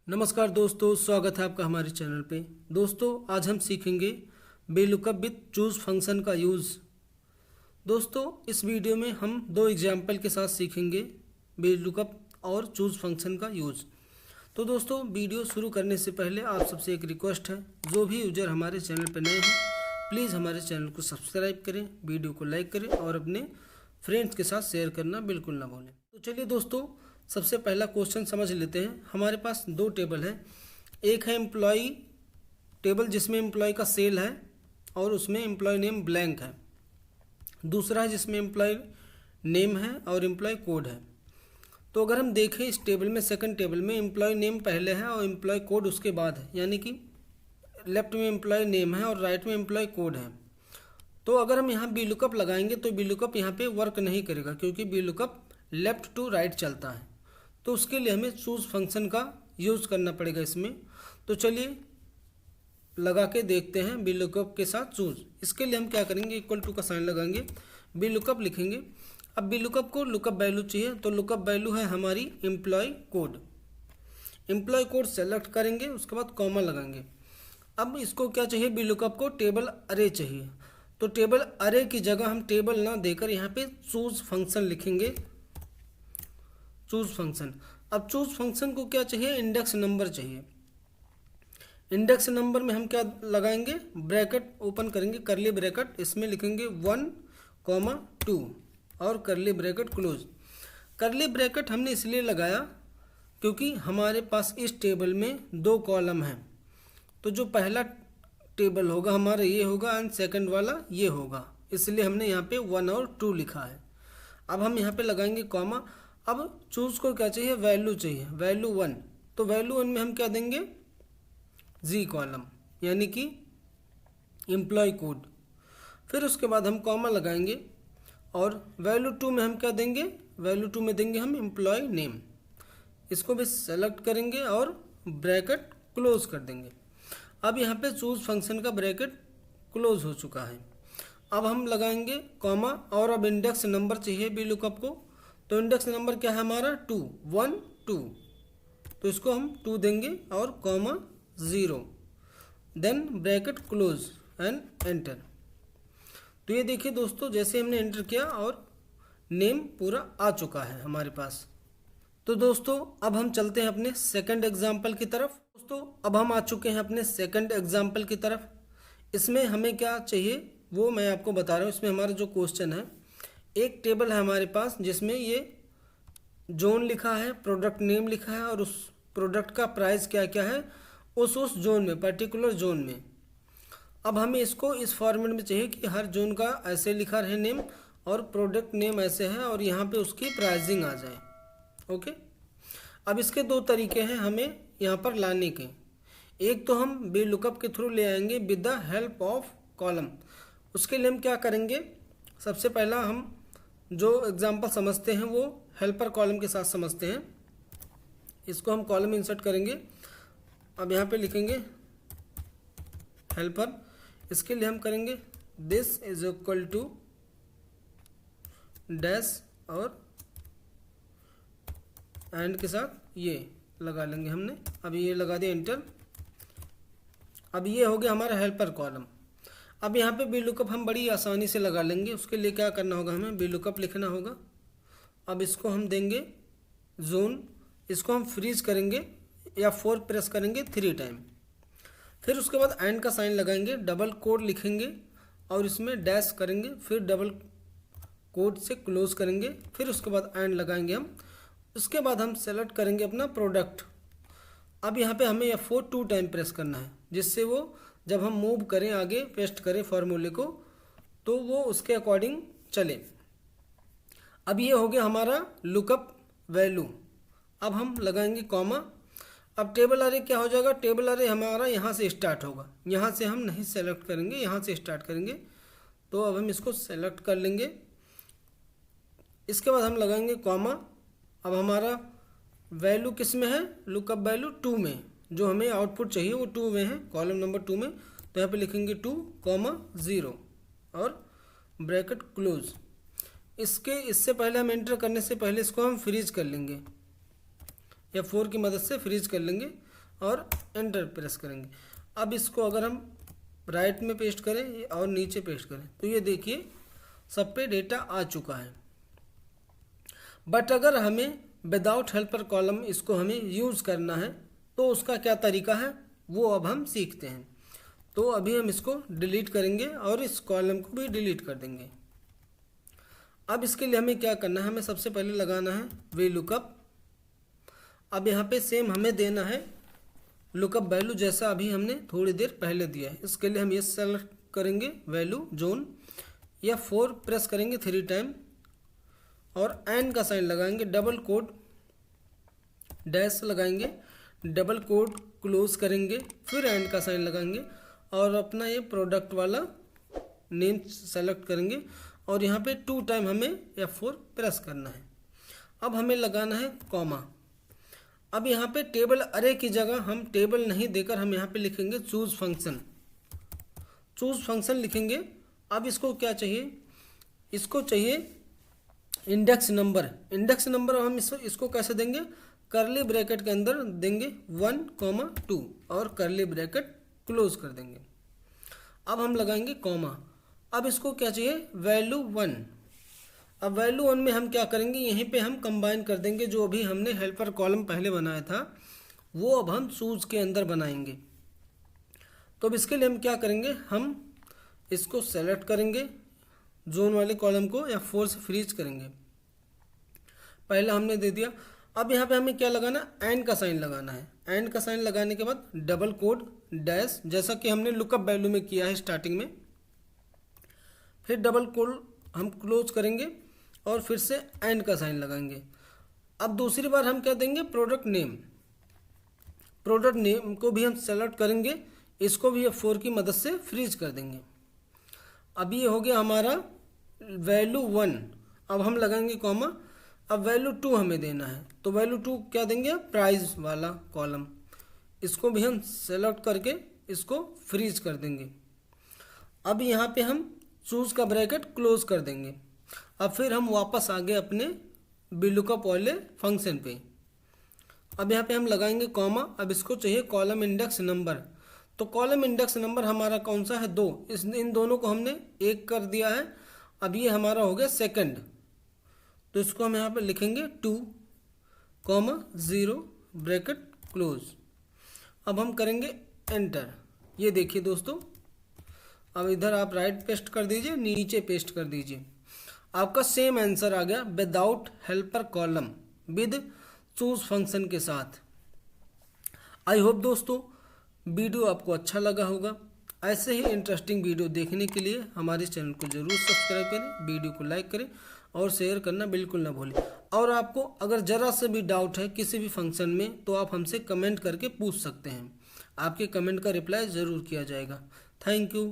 नमस्कार दोस्तों, स्वागत है आपका हमारे चैनल पे। दोस्तों आज हम सीखेंगे बेलुकअप विथ चूज फंक्शन का यूज़। दोस्तों इस वीडियो में हम दो एग्जाम्पल के साथ सीखेंगे बेलुकअप और चूज फंक्शन का यूज़। तो दोस्तों वीडियो शुरू करने से पहले आप सबसे एक रिक्वेस्ट है, जो भी यूजर हमारे चैनल पर नए हैं प्लीज़ हमारे चैनल को सब्सक्राइब करें, वीडियो को लाइक करें और अपने फ्रेंड्स के साथ शेयर करना बिल्कुल ना भूलें। तो चलिए दोस्तों सबसे पहला क्वेश्चन समझ लेते हैं। हमारे पास दो टेबल है, एक है एम्प्लॉय टेबल जिसमें एम्प्लॉय का सेल है और उसमें एम्प्लॉय नेम ब्लैंक है। दूसरा है जिसमें एम्प्लॉय नेम है और एम्प्लॉय कोड है। तो अगर हम देखें इस टेबल में, सेकंड टेबल में एम्प्लॉय नेम पहले है और एम्प्लॉय कोड उसके बाद है, यानी कि लेफ्ट में एम्प्लॉय नेम है और राइट में एम्प्लॉय कोड है। तो अगर हम यहाँ VLOOKUP लगाएंगे तो VLOOKUP यहाँ पे वर्क नहीं करेगा, क्योंकि VLOOKUP लेफ्ट टू राइट चलता है। तो उसके लिए हमें चूज फंक्शन का यूज़ करना पड़ेगा इसमें। तो चलिए लगा के देखते हैं VLOOKUP के साथ चूज। इसके लिए हम क्या करेंगे, इक्वल टू का साइन लगाएंगे, VLOOKUP लिखेंगे। अब VLOOKUP को लुकअप वैल्यू चाहिए, तो लुकअप वैल्यू है हमारी employ code. Employ code select करेंगे, उसके बाद कॉमा लगाएंगे। अब इसको क्या चाहिए, VLOOKUP को टेबल अरे चाहिए। तो टेबल अरे की जगह हम टेबल ना देकर यहाँ पे चूज फंक्शन लिखेंगे, चूज फंक्शन। अब चूज फंक्शन को क्या चाहिए, इंडेक्स नंबर चाहिए। इंडेक्स नंबर में हम क्या लगाएंगे, ब्रैकेट ओपन करेंगे, करली ब्रैकेट, इसमें लिखेंगे 1,2 और करली ब्रैकेट क्लोज। करली ब्रैकेट हमने इसलिए लगाया क्योंकि हमारे पास इस टेबल में दो कॉलम हैं। तो जो पहला टेबल होगा हमारा ये होगा एंड सेकंड वाला ये होगा, इसलिए हमने यहाँ पे 1 और 2 लिखा है। अब हम यहाँ पे लगाएंगे कॉमा। अब चूज को क्या चाहिए, वैल्यू चाहिए, वैल्यू 1। तो वैल्यू 1 में हम क्या देंगे, जी कॉलम, यानी कि एम्प्लॉय कोड। फिर उसके बाद हम कॉमा लगाएंगे और वैल्यू 2 में हम क्या देंगे, वैल्यू 2 में देंगे हम एम्प्लॉय नेम। इसको भी सेलेक्ट करेंगे और ब्रैकेट क्लोज कर देंगे। अब यहाँ पे चूज फंक्शन का ब्रैकेट क्लोज हो चुका है। अब हम लगाएंगे कॉमा और अब इंडेक्स नंबर चाहिए VLOOKUP को। तो इंडेक्स नंबर क्या है हमारा, 2, 1, 2। तो इसको हम 2 देंगे और comma 0, then bracket close and enter. तो ये देखिए दोस्तों, जैसे हमने एंटर किया और नेम पूरा आ चुका है हमारे पास। तो दोस्तों अब हम चलते हैं अपने सेकंड एग्जाम्पल की तरफ। दोस्तों अब हम आ चुके हैं अपने सेकंड एग्जाम्पल की तरफ। इसमें हमें क्या चाहिए वो मैं आपको बता रहा हूँ। इसमें हमारा जो क्वेश्चन है, एक टेबल है हमारे पास जिसमें ये जोन लिखा है, प्रोडक्ट नेम लिखा है और उस प्रोडक्ट का प्राइस क्या क्या है उस जोन में, पर्टिकुलर जोन में। अब हमें इसको इस फॉर्मेट में चाहिए कि हर जोन का ऐसे लिखा रहे नेम और प्रोडक्ट नेम ऐसे है और यहाँ पे उसकी प्राइसिंग आ जाए। ओके, अब इसके दो तरीके हैं हमें यहाँ पर लाने के। एक तो हम VLOOKUP के थ्रू ले आएंगे with the help of column. उसके लिए हम क्या करेंगे, सबसे पहला हम जो एग्जांपल समझते हैं वो हेल्पर कॉलम के साथ समझते हैं। इसको हम कॉलम इंसर्ट करेंगे। अब यहाँ पे लिखेंगे हेल्पर। इसके लिए हम करेंगे this is equal to dash और एंड के साथ ये लगा लेंगे हमने। अब ये लगा दिया, एंटर। अब ये हो गया हमारा हेल्पर कॉलम। अब यहाँ पे VLOOKUP हम बड़ी आसानी से लगा लेंगे। उसके लिए क्या करना होगा, हमें VLOOKUP लिखना होगा। अब इसको हम देंगे जोन, इसको हम फ्रीज करेंगे या 4 प्रेस करेंगे 3 टाइम। फिर उसके बाद एंड का साइन लगाएंगे, डबल कोड लिखेंगे और इसमें डैश करेंगे, फिर डबल कोड से क्लोज करेंगे, फिर उसके बाद एंड लगाएंगे हम। उसके बाद हम सेलेक्ट करेंगे अपना प्रोडक्ट। अब यहाँ पे हमें F4 2 टाइम प्रेस करना है, जिससे वो जब हम मूव करें आगे, पेस्ट करें फॉर्मूले को, तो वो उसके अकॉर्डिंग चले। अब ये हो गया हमारा लुकअप वैल्यू। अब हम लगाएंगे कॉमा। अब टेबल अरे क्या हो जाएगा, टेबल अरे हमारा यहाँ से स्टार्ट होगा, यहाँ से हम नहीं सेलेक्ट करेंगे, यहाँ से स्टार्ट करेंगे। तो अब हम इसको सेलेक्ट कर लेंगे। इसके बाद हम लगाएंगे कॉमा। अब हमारा वैल्यू किस में है, लुकअप वैल्यू 2 में, जो हमें आउटपुट चाहिए वो 2 में है, कॉलम नंबर 2 में। तो यहाँ पे लिखेंगे 2,0 और ब्रैकेट क्लोज। इससे पहले हम एंटर करने से पहले इसको हम फ्रीज कर लेंगे, F4 की मदद से फ्रीज कर लेंगे। और एंटर प्रेस करेंगे। अब इसको अगर हम राइट में पेस्ट करें और नीचे पेस्ट करें तो ये देखिए सब पे डेटा आ चुका है। बट अगर हमें विदाउट हेल्पर कॉलम इसको हमें यूज़ करना है तो उसका क्या तरीका है वो अब हम सीखते हैं। तो अभी हम इसको डिलीट करेंगे और इस कॉलम को भी डिलीट कर देंगे। अब इसके लिए हमें क्या करना है, हमें सबसे पहले लगाना है वी लुकअप। अब यहाँ पे सेम हमें देना है लुकअप वैल्यू जैसा अभी हमने थोड़ी देर पहले दिया है। इसके लिए हम ये सेलेक्ट करेंगे वैल्यू जोन, या 4 प्रेस करेंगे 3 टाइम और एंड का साइन लगाएंगे, डबल कोड डैश लगाएंगे, डबल कोड क्लोज करेंगे, फिर एंड का साइन लगाएंगे और अपना ये प्रोडक्ट वाला नेम सेलेक्ट करेंगे और यहाँ पे 2 टाइम हमें F4 प्रेस करना है। अब हमें लगाना है कॉमा। अब यहाँ पे टेबल अरे की जगह हम टेबल नहीं देकर हम यहाँ पे लिखेंगे चूज फंक्शन, चूज फंक्शन लिखेंगे। अब इसको क्या चाहिए, इसको चाहिए इंडेक्स नंबर। इंडेक्स नंबर हम इसको कैसे देंगे, करली ब्रैकेट के अंदर देंगे 1, 2 और करली ब्रैकेट क्लोज कर देंगे। अब हम लगाएंगे कॉमा। अब इसको क्या चाहिए, वैल्यू 1। अब वैल्यू 1 में हम क्या करेंगे, यहीं पे हम कंबाइन कर देंगे जो अभी हमने हेल्पर कॉलम पहले बनाया था वो अब हम चूज के अंदर बनाएंगे। तो अब इसके लिए हम क्या करेंगे, हम इसको सेलेक्ट करेंगे जोन वाले कॉलम को या 4 से फ्रीज करेंगे। पहला हमने दे दिया। अब यहाँ पे हमें क्या लगाना, एंड का साइन लगाना है। एंड का साइन लगाने के बाद डबल कोड डैश, जैसा कि हमने लुकअप वैल्यू में किया है स्टार्टिंग में, फिर डबल कोड हम क्लोज करेंगे और फिर से एंड का साइन लगाएंगे। अब दूसरी बार हम क्या देंगे, प्रोडक्ट नेम। प्रोडक्ट नेम को भी हम सेलेक्ट करेंगे, इसको भी F4 की मदद से फ्रीज कर देंगे। अब ये हो गया हमारा वैल्यू 1। अब हम लगाएंगे कॉमा। अब वैल्यू 2 हमें देना है तो वैल्यू 2 क्या देंगे, प्राइस वाला कॉलम। इसको भी हम सेलेक्ट करके इसको फ्रीज कर देंगे। अब यहाँ पे हम चूज का ब्रैकेट क्लोज कर देंगे। अब फिर हम वापस आ गए अपने VLOOKUP वाले फंक्शन पे। अब यहाँ पे हम लगाएंगे कॉमा। अब इसको चाहिए कॉलम इंडेक्स नंबर। तो कॉलम इंडेक्स नंबर हमारा कौन सा है, 2। इन दोनों को हमने 1 कर दिया है। अब ये हमारा हो गया सेकंड, तो इसको हम यहाँ पे लिखेंगे 2, 0 ब्रैकेट क्लोज। अब हम करेंगे एंटर। ये देखिए दोस्तों, अब इधर आप राइट पेस्ट कर दीजिए, नीचे पेस्ट कर दीजिए, आपका सेम आंसर आ गया without helper column with choose function के साथ। आई होप दोस्तों वीडियो आपको अच्छा लगा होगा। ऐसे ही इंटरेस्टिंग वीडियो देखने के लिए हमारे चैनल को जरूर सब्सक्राइब करें, वीडियो को लाइक करें और शेयर करना बिल्कुल ना भूलें। और आपको अगर ज़रा से भी डाउट है किसी भी फंक्शन में तो आप हमसे कमेंट करके पूछ सकते हैं। आपके कमेंट का रिप्लाई ज़रूर किया जाएगा। Thank you.